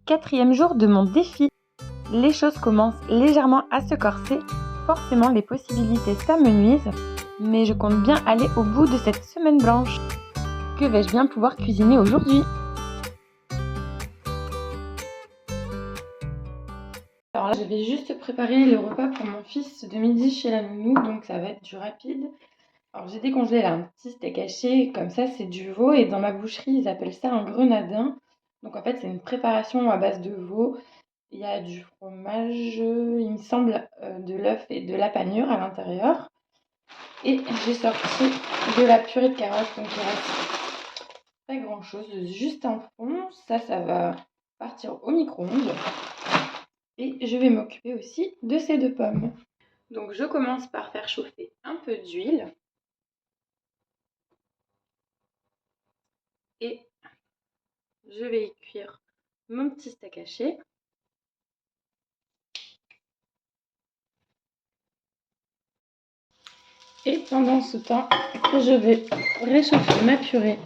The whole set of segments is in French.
4e jour de mon défi. Les choses commencent légèrement à se corser, forcément les possibilités s'amenuisent, mais je compte bien aller au bout de cette semaine blanche. Que vais-je bien pouvoir cuisiner aujourd'hui ? Alors là, je vais juste préparer le repas pour mon fils de midi chez la nounou, donc ça va être du rapide. Alors j'ai décongelé là un petit steak haché, comme ça c'est du veau, et dans ma boucherie ils appellent ça un grenadin. Donc en fait c'est une préparation à base de veau. Il y a du fromage, il me semble, de l'œuf et de la panure à l'intérieur. Et j'ai sorti de la purée de carottes, donc il reste pas grand chose, juste un fond. Ça va partir au micro-ondes. Et je vais m'occuper aussi de ces 2 pommes. Donc je commence par faire chauffer un peu d'huile. Et je vais y cuire mon petit steak haché. Et pendant ce temps, je vais réchauffer ma purée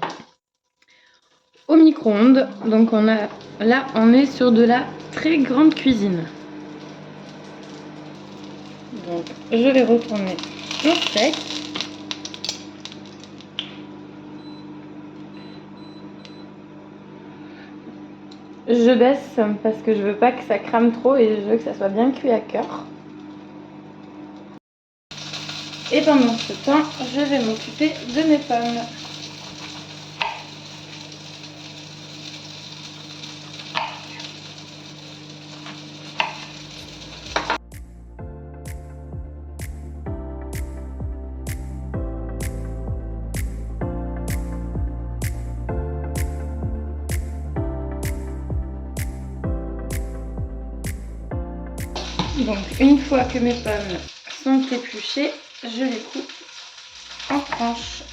au micro-ondes. Donc on est sur de la très grande cuisine. Donc je vais retourner mon steak. Je baisse parce que je veux pas que ça crame trop et je veux que ça soit bien cuit à cœur. Et pendant ce temps, je vais m'occuper de mes pommes. Donc une fois que mes pommes sont épluchées, je les coupe en tranches.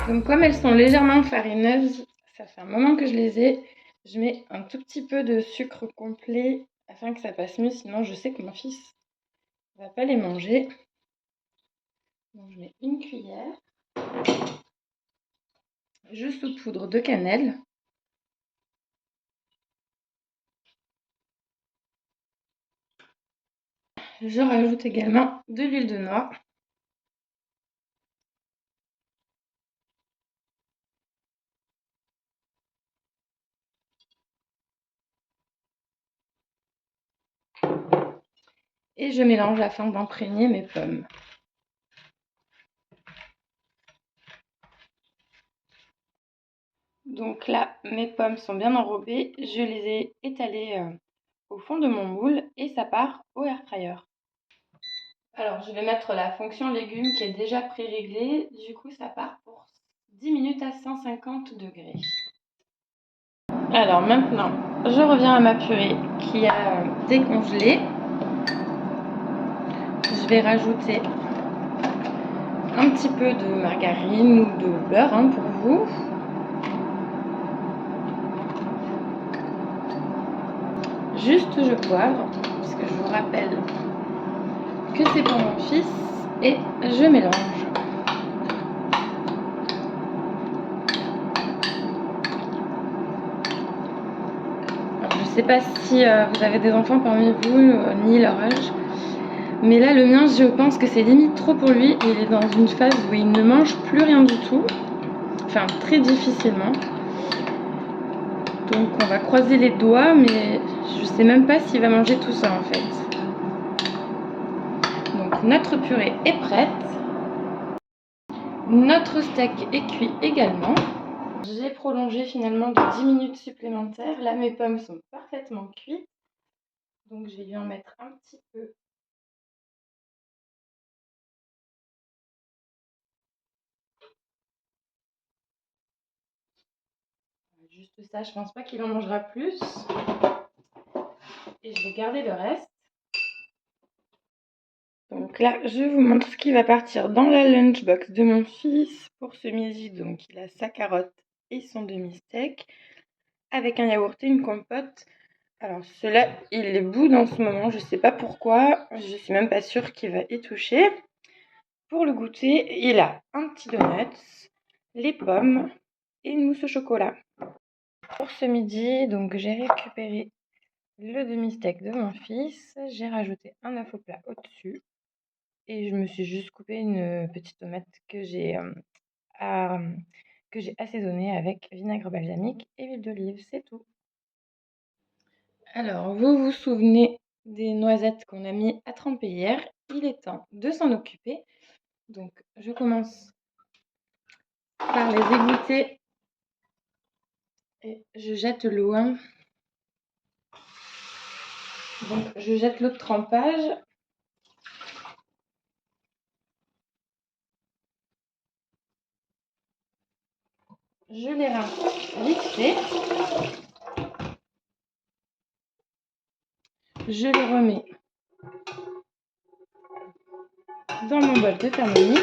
Donc comme elles sont légèrement farineuses, ça fait un moment que je les ai, je mets un tout petit peu de sucre complet afin que ça passe mieux, sinon je sais que mon fils ne va pas les manger. Donc je mets une cuillère. Je saupoudre de cannelle. Je rajoute également de l'huile de noix. Et je mélange afin d'imprégner mes pommes. Donc là, mes pommes sont bien enrobées. Je les ai étalées au fond de mon moule et ça part au air fryer. Alors, je vais mettre la fonction légumes qui est déjà pré-réglée. Du coup, ça part pour 10 minutes à 150 degrés. Alors maintenant, je reviens à ma purée qui a décongelé. Je vais rajouter un petit peu de margarine ou de beurre pour vous. Juste je poivre, parce que je vous rappelle que c'est pour mon fils, et je mélange. Alors, je ne sais pas si vous avez des enfants parmi vous, ni leur âge, mais là le mien, je pense que c'est limite trop pour lui. Il est dans une phase où il ne mange plus rien du tout, enfin très difficilement. Donc on va croiser les doigts, mais je sais même pas s'il va manger tout ça en fait. Donc notre purée est prête. Notre steak est cuit également. J'ai prolongé finalement de 10 minutes supplémentaires. Là mes pommes sont parfaitement cuites. Donc je vais lui en mettre un petit peu. Juste ça, je pense pas qu'il en mangera plus. Et je vais garder le reste. Donc là, je vous montre ce qui va partir dans la lunchbox de mon fils pour ce midi. Donc il a sa carotte et son demi-steak avec un yaourt et une compote. Alors celui-là, il est bout en ce moment, je sais pas pourquoi, je suis même pas sûre qu'il va y toucher. Pour le goûter, il a un petit donut, les pommes et une mousse au chocolat. Pour ce midi, donc j'ai récupéré le demi-steak de mon fils, j'ai rajouté un œuf au plat au-dessus et je me suis juste coupé une petite tomate que j'ai assaisonnée avec vinaigre balsamique et huile d'olive, c'est tout. Alors, vous vous souvenez des noisettes qu'on a mis à tremper hier? Il est temps de s'en occuper. Donc, je commence par les égoutter et je jette l'eau. Donc, je jette l'eau de trempage. Je les rince vite fait. Je les remets dans mon bol de Thermomix.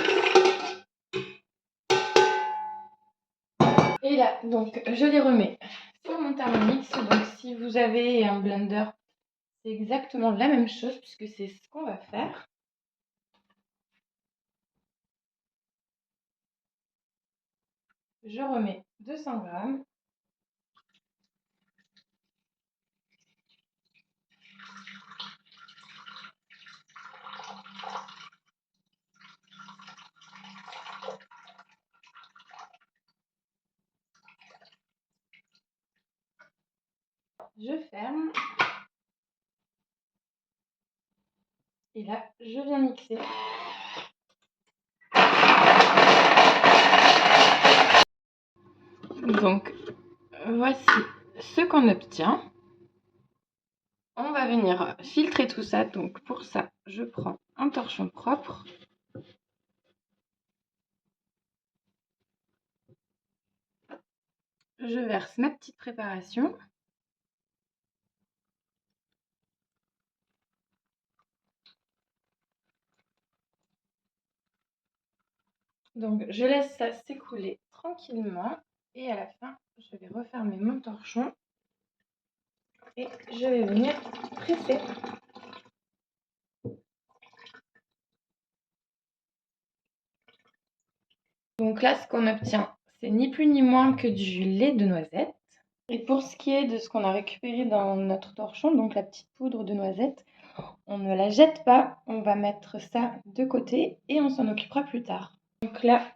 Et là, donc, je les remets sur mon Thermomix. Donc, si vous avez un blender, c'est exactement la même chose puisque c'est ce qu'on va faire. Je remets 200 grammes. Je ferme. Et là, je viens mixer. Donc, voici ce qu'on obtient. On va venir filtrer tout ça. Donc, pour ça, je prends un torchon propre. Je verse ma petite préparation. Donc, je laisse ça s'écouler tranquillement. Et à la fin, je vais refermer mon torchon. Et je vais venir presser. Donc là, ce qu'on obtient, c'est ni plus ni moins que du lait de noisette. Et pour ce qui est de ce qu'on a récupéré dans notre torchon, donc la petite poudre de noisette, on ne la jette pas, on va mettre ça de côté et on s'en occupera plus tard. Donc là,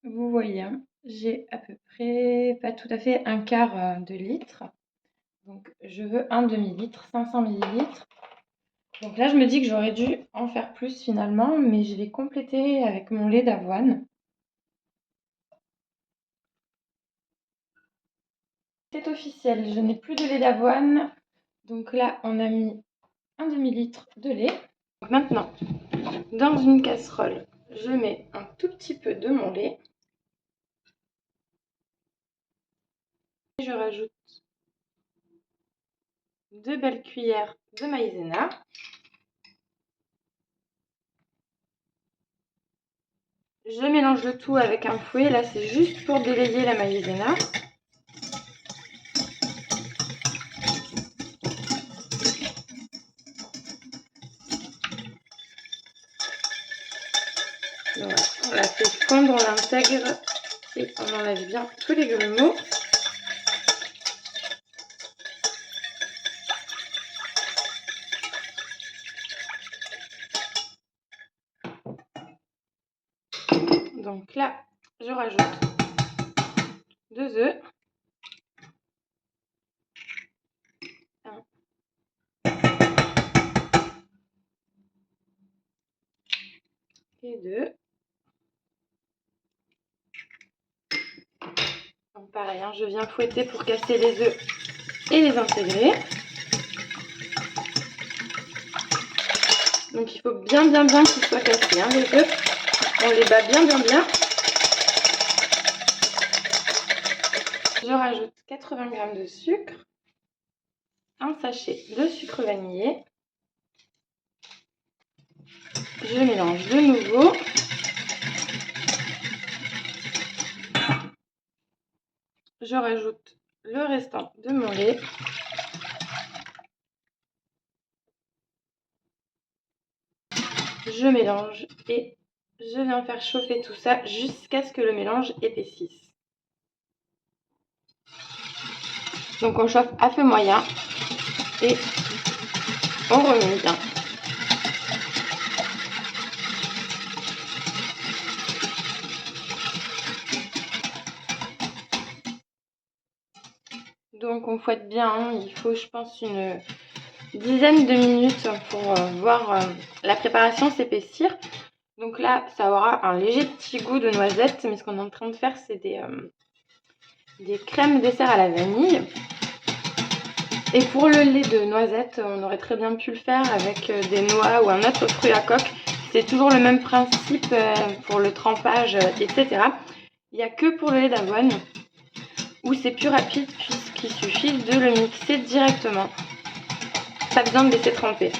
vous voyez, j'ai à peu près, pas tout à fait, un quart de litre. Donc je veux un demi-litre, 500 millilitres. Donc là, je me dis que j'aurais dû en faire plus finalement, mais je vais compléter avec mon lait d'avoine. C'est officiel, je n'ai plus de lait d'avoine. Donc là, on a mis un demi-litre de lait. Donc maintenant, dans une casserole, je mets un tout petit peu de mon lait. Et je rajoute 2 belles cuillères de maïzena. Je mélange le tout avec un fouet. Là, c'est juste pour délayer la maïzena. Voilà, on la fait fondre, on l'intègre et on enlève bien tous les grumeaux. Donc là, je rajoute 2 œufs. 1 et 2. Donc pareil, je viens fouetter pour casser les œufs et les intégrer. Donc il faut bien qu'ils soient cassés, les œufs. On les bat bien. Je rajoute 80 g de sucre, un sachet de sucre vanillé. Je mélange de nouveau. Je rajoute le restant de mon lait. je mélange et je viens faire chauffer tout ça jusqu'à ce que le mélange épaississe. Donc on chauffe à feu moyen et on remue bien. Donc on fouette bien, hein. Il faut je pense une dizaine de minutes pour voir la préparation s'épaissir. Donc là ça aura un léger petit goût de noisette, mais ce qu'on est en train de faire c'est des crèmes dessert à la vanille. Et pour le lait de noisette, on aurait très bien pu le faire avec des noix ou un autre fruit à coque. C'est toujours le même principe pour le trempage, etc. Il n'y a que pour le lait d'avoine où c'est plus rapide puisqu'il suffit de le mixer directement. Pas besoin de laisser tremper.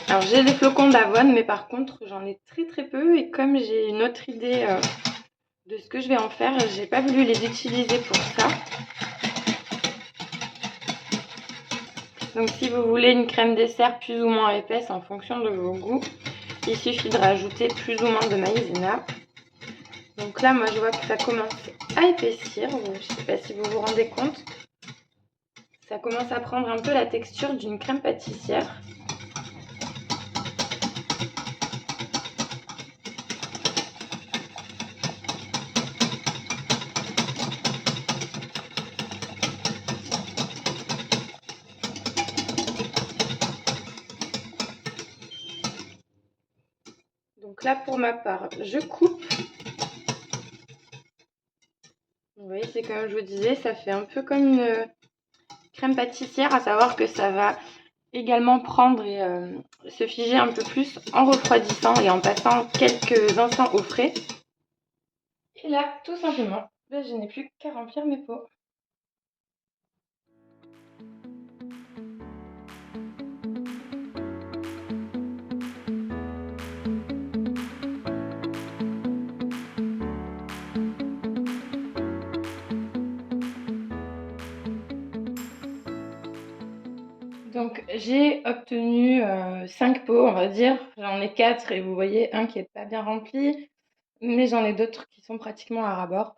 Alors j'ai des flocons d'avoine, mais par contre j'en ai très peu et comme j'ai une autre idée de ce que je vais en faire, j'ai pas voulu les utiliser pour ça. Donc si vous voulez une crème dessert plus ou moins épaisse en fonction de vos goûts, il suffit de rajouter plus ou moins de maïzena. Donc là moi je vois que ça commence à épaissir, je ne sais pas si vous vous rendez compte. Ça commence à prendre un peu la texture d'une crème pâtissière. Donc là pour ma part, je coupe. Vous voyez, c'est comme je vous disais, ça fait un peu comme une crème pâtissière, à savoir que ça va également prendre et se figer un peu plus en refroidissant et en passant quelques instants au frais. Et là, tout simplement, je n'ai plus qu'à remplir mes pots. Donc j'ai obtenu 5 pots, on va dire. J'en ai 4 et vous voyez un qui n'est pas bien rempli, mais j'en ai d'autres qui sont pratiquement à ras-bord.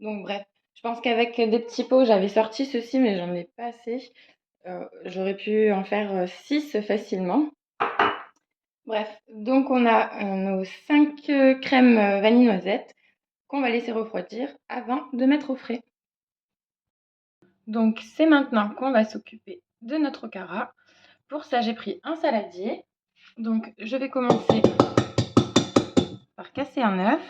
Donc bref, je pense qu'avec des petits pots, j'avais sorti ceci, mais j'en ai pas assez. J'aurais pu en faire 6 facilement. Bref, donc on a nos 5 crèmes vanille noisette qu'on va laisser refroidir avant de mettre au frais. Donc c'est maintenant qu'on va s'occuper de notre cara. Pour ça, j'ai pris un saladier. Donc je vais commencer par casser un œuf.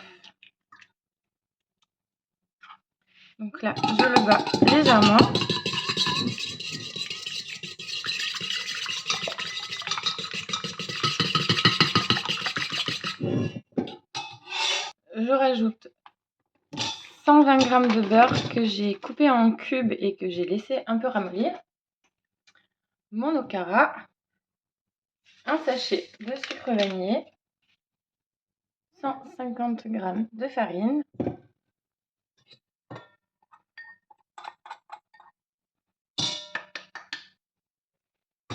Donc là, je le bats légèrement. Je rajoute 120 g de beurre que j'ai coupé en cubes et que j'ai laissé un peu ramollir. Mon okara, un sachet de sucre vanillé, 150 g de farine, «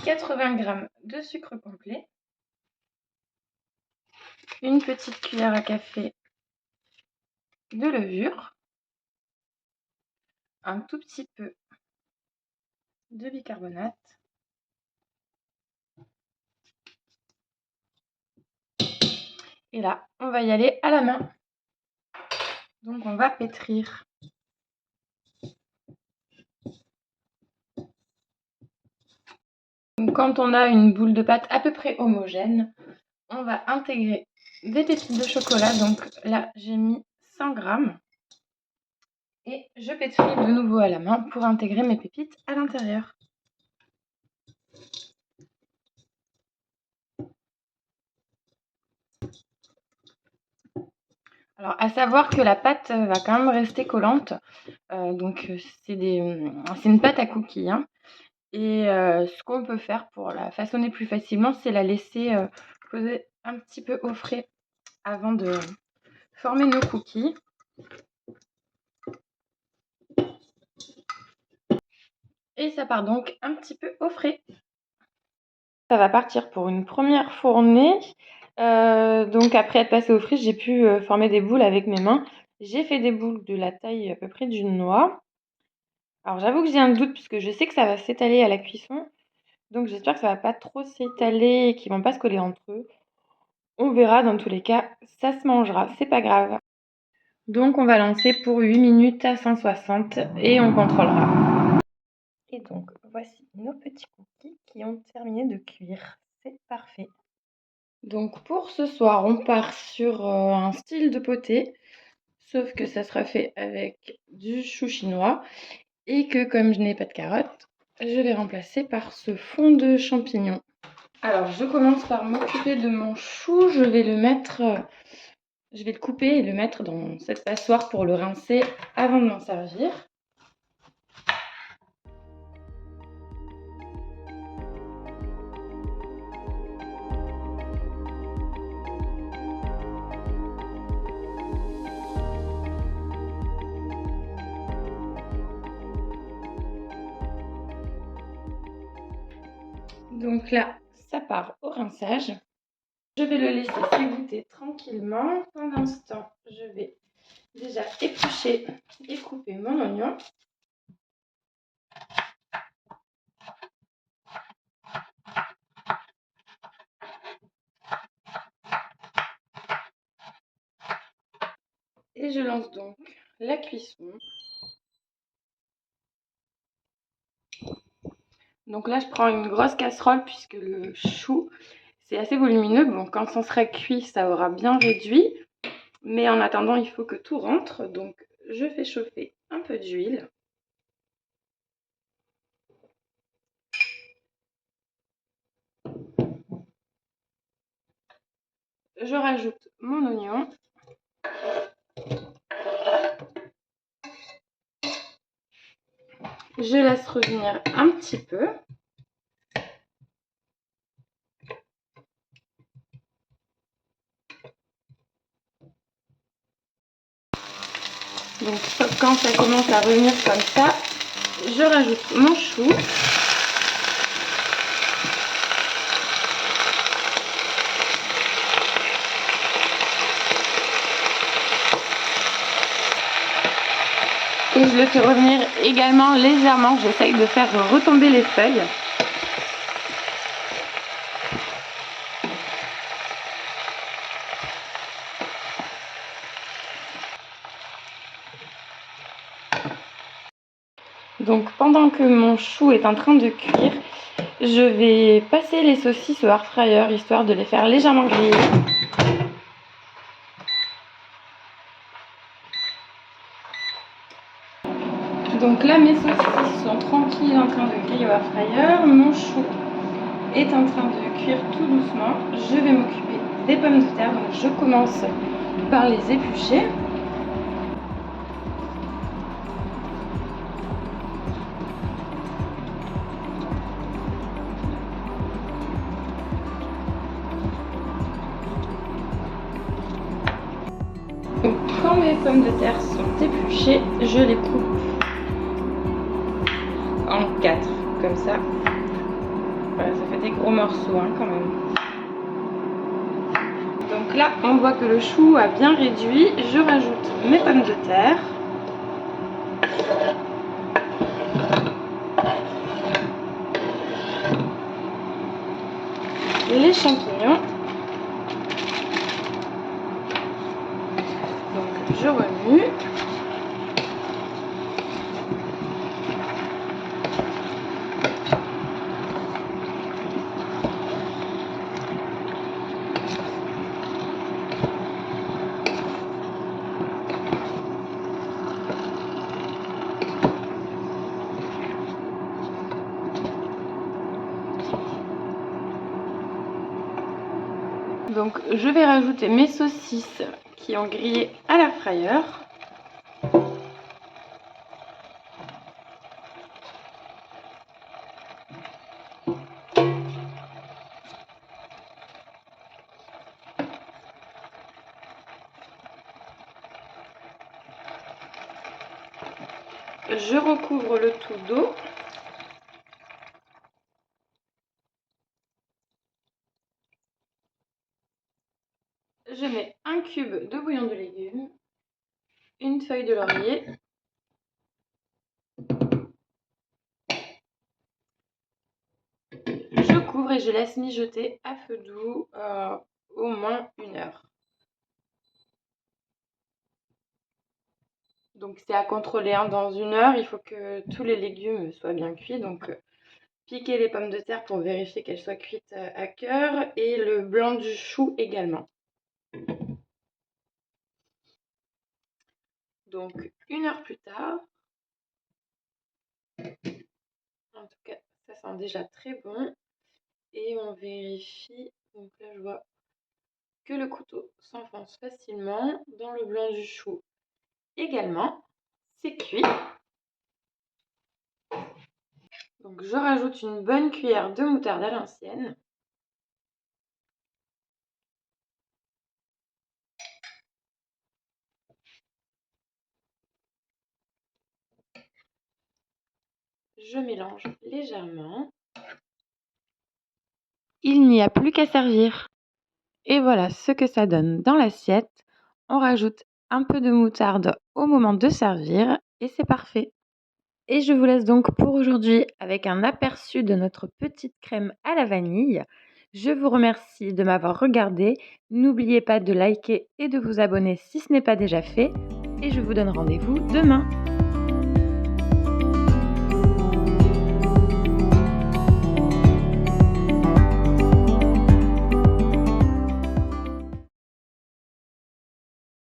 80 g de sucre complet, une petite cuillère à café de levure, un tout petit peu de bicarbonate, et là, on va y aller à la main. Donc on va pétrir. Donc, quand on a une boule de pâte à peu près homogène, on va intégrer des pépites de chocolat. Donc là, j'ai mis 100 g. Et je pétris de nouveau à la main pour intégrer mes pépites à l'intérieur. Alors, à savoir que la pâte va quand même rester collante. Donc, c'est une pâte à cookies. Hein. Et ce qu'on peut faire pour la façonner plus facilement, c'est la laisser poser un petit peu au frais avant de former nos cookies. Et ça part donc un petit peu au frais. Ça va partir pour une première fournée. Donc après être passée au frige, j'ai pu former des boules avec mes mains. J'ai fait des boules de la taille à peu près d'une noix. Alors j'avoue que j'ai un doute puisque je sais que ça va s'étaler à la cuisson. Donc j'espère que ça va pas trop s'étaler et qu'ils vont pas se coller entre eux. On verra, dans tous les cas, ça se mangera, c'est pas grave. Donc on va lancer pour 8 minutes à 160 et on contrôlera. Et donc voici nos petits cookies qui ont terminé de cuire. C'est parfait. Donc pour ce soir, on part sur un style de potée, sauf que ça sera fait avec du chou chinois et que comme je n'ai pas de carottes, je vais remplacer par ce fond de champignons. Alors je commence par m'occuper de mon chou, je vais le couper et le mettre dans cette passoire pour le rincer avant de m'en servir. Donc là, ça part au rinçage. Je vais le laisser s'égoutter tranquillement. Pendant ce temps, je vais déjà éplucher et couper mon oignon. Et je lance donc la cuisson. Donc là, je prends une grosse casserole puisque le chou, c'est assez volumineux. Bon, quand ça sera cuit, ça aura bien réduit. Mais en attendant, il faut que tout rentre. Donc, je fais chauffer un peu d'huile. Je rajoute mon oignon. Je laisse revenir un petit peu. Donc quand ça commence à revenir comme ça, je rajoute mon chou. Et je le fais revenir également légèrement. J'essaye de faire retomber les feuilles. Donc pendant que mon chou est en train de cuire, je vais passer les saucisses au air fryer histoire de les faire légèrement griller. Donc là mes saucisses sont tranquilles en train de griller au air fryer. Mon chou est en train de cuire tout doucement. Je vais m'occuper des pommes de terre. Donc je commence par les éplucher. Donc quand mes pommes de terre sont épluchées, je les coupe en 4 comme ça. Voilà, ça fait des gros morceaux quand même. Donc là, on voit que le chou a bien réduit. Je rajoute mes pommes de terre. Les champignons. Donc je remue. Donc je vais rajouter mes saucisses qui ont grillé à l'air fryer. Je recouvre le tout d'eau. Je mets un cube de bouillon de légumes, une feuille de laurier, je couvre et je laisse mijoter à feu doux au moins 1 heure. Donc c'est à contrôler, hein. Dans 1 heure, il faut que tous les légumes soient bien cuits. Donc piquer les pommes de terre pour vérifier qu'elles soient cuites à cœur et le blanc du chou également. Donc 1 heure plus tard, en tout cas ça sent déjà très bon et on vérifie. Donc là je vois que le couteau s'enfonce facilement dans le blanc du chou également. C'est cuit. Donc je rajoute une bonne cuillère de moutarde à l'ancienne. Je mélange légèrement. Il n'y a plus qu'à servir. Et voilà ce que ça donne dans l'assiette. On rajoute un peu de moutarde au moment de servir et c'est parfait. Et je vous laisse donc pour aujourd'hui avec un aperçu de notre petite crème à la vanille. Je vous remercie de m'avoir regardé. N'oubliez pas de liker et de vous abonner si ce n'est pas déjà fait. Et je vous donne rendez-vous demain.